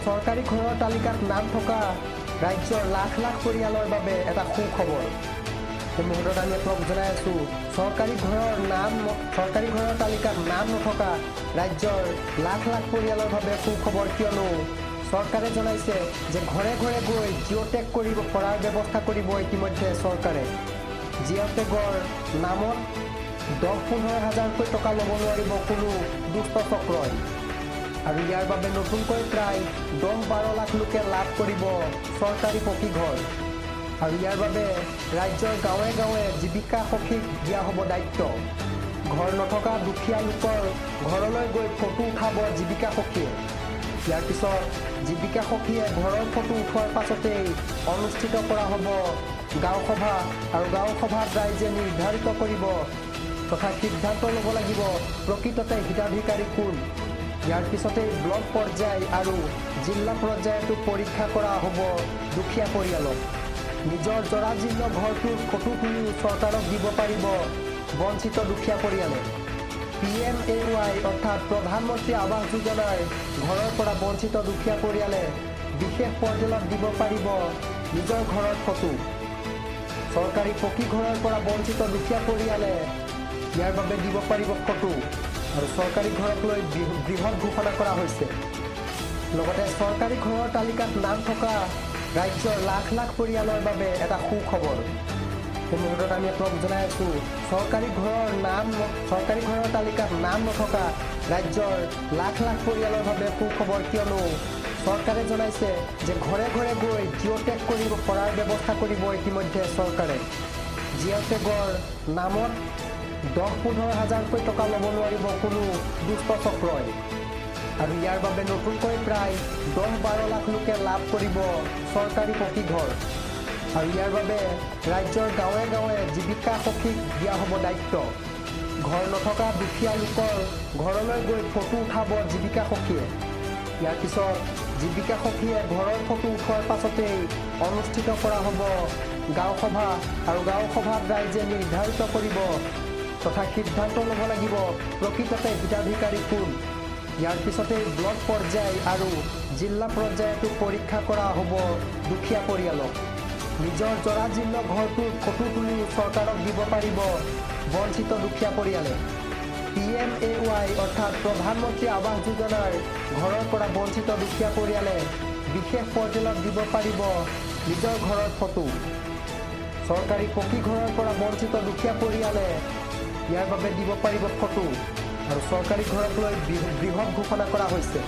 চৰকাৰী ঘৰৰ তালিকাত নাম থকা ৰাজ্যৰ লাখ লাখ পৰিয়ালৰ বাবে এটা সুখবৰ। এই মুহূৰ্তত আমি আপোনাক জনাই আছোঁ, চৰকাৰী ঘৰৰ তালিকাত নাম নথকা ৰাজ্যৰ লাখ লাখ পৰিয়ালৰ বাবে সুখবৰ, কিয়নো চৰকাৰে জনাইছে যে ঘৰে ঘৰে গৈ জিঅ'টেগ কৰিব পৰাৰ ব্যৱস্থা কৰিব ইতিমধ্যে চৰকাৰে। জিঅ'টেগৰ নামত 10-15 হাজাৰকৈ টকা ল'ব নোৱাৰিব কোনো দুষ্ট চক্ৰই। আৰু ইয়াৰ বাবে নতুনকৈ প্ৰায় 10-12 লাখ লোকে লাভ কৰিব চৰকাৰী পকী ঘৰ। আৰু ইয়াৰ বাবে ৰাজ্যৰ গাঁৱে গাঁৱে জীৱিকা সখীক দিয়া হ'ব দায়িত্ব। ঘৰ নথকা দুখীয়া লোকৰ ঘৰলৈ গৈ ফটো উঠাব জীৱিকা সখীয়ে। ইয়াৰ পিছত জীৱিকা সখীয়ে ঘৰৰ ফটো উঠোৱাৰ পাছতেই অনুষ্ঠিত কৰা হ'ব গাঁও সভা, আৰু গাঁও সভাত ৰাইজে নিৰ্ধাৰিত কৰিব তথা সিদ্ধান্ত ল'ব লাগিব প্ৰকৃততে হিতাধিকাৰী কোন। ইয়াৰ পিছতেই ব্লক পৰ্যায় আৰু জিলা পৰ্যায়তো পৰীক্ষা কৰা হ'ব দুখীয়া পৰিয়ালক। নিজৰ জৰাজীৰ্ণ ঘৰটোৰ ফটো তুলিও চৰকাৰক দিব পাৰিব বঞ্চিত দুখীয়া পৰিয়ালে। PMAY অৰ্থাৎ প্ৰধানমন্ত্ৰী আৱাস যোজনাৰ ঘৰৰ পৰা বঞ্চিত দুখীয়া পৰিয়ালে বিশেষ পৰ্টেলত দিব পাৰিব নিজৰ ঘৰৰ ফটো। চৰকাৰী পকী ঘৰৰ পৰা বঞ্চিত দুখীয়া পৰিয়ালে ইয়াৰ বাবে দিব পাৰিব ফটো, আৰু চৰকাৰী ঘৰক লৈ বৃহৎ ঘোষণা কৰা হৈছে। লগতে চৰকাৰী ঘৰৰ তালিকাত নাম থকা ৰাজ্যৰ লাখ লাখ পৰিয়ালৰ বাবে এটা সুখবৰ। এই মুহূৰ্তত আমি আপোনাক জনাই আছোঁ, চৰকাৰী ঘৰৰ তালিকাত নাম নথকা ৰাজ্যৰ লাখ লাখ পৰিয়ালৰ বাবে সুখবৰ, কিয়নো চৰকাৰে জনাইছে যে ঘৰে ঘৰে গৈ জিঅ'টেগ কৰিব পৰাৰ ব্যৱস্থা কৰিব ইতিমধ্যে চৰকাৰে। জিঅ'টেগৰ নামত 10-15 হাজাৰকৈ টকা ল'ব নোৱাৰিব কোনো দুষ্ট চক্ৰই। আৰু ইয়াৰ বাবে নতুনকৈ প্ৰায় 10-12 লাখ লোকে লাভ কৰিব চৰকাৰী পকী ঘৰ। আৰু ইয়াৰ বাবে ৰাজ্যৰ গাঁৱে গাঁৱে জীৱিকা সখীক দিয়া হ'ব দায়িত্ব। ঘৰ নথকা দুখীয়া লোকৰ ঘৰলৈ গৈ ফটো উঠাব জীৱিকা সখীয়ে। ইয়াৰ পিছত জীৱিকা সখীয়ে ঘৰৰ ফটো উঠোৱাৰ পাছতেই অনুষ্ঠিত কৰা হ'ব গাঁও সভা, আৰু গাঁও সভাত ৰাইজে নিৰ্ধাৰিত কৰিব তথা সিদ্ধান্ত ল'ব লাগিব প্ৰকৃততে হিতাধিকাৰী কোন। ইয়াৰ পিছতেই ব্লক পৰ্যায় আৰু জিলা পৰ্যায়তো পৰীক্ষা কৰা হ'ব দুখীয়া পৰিয়ালক। নিজৰ জৰাজীৰ্ণ ঘৰটোৰ ফটো তুলিও চৰকাৰক দিব পাৰিব বঞ্চিত দুখীয়া পৰিয়ালে। PMAY অৰ্থাৎ প্ৰধানমন্ত্ৰী আৱাস যোজনাৰ ঘৰৰ পৰা বঞ্চিত দুখীয়া পৰিয়ালে বিশেষ পৰ্টেলত দিব পাৰিব নিজৰ ঘৰৰ ফটো। চৰকাৰী পকী ঘৰৰ পৰা বঞ্চিত দুখীয়া পৰিয়ালে ইয়াৰ বাবে দিব পাৰিব ফটো, আৰু চৰকাৰী ঘৰক লৈ বৃহৎ ঘোষণা কৰা হৈছে।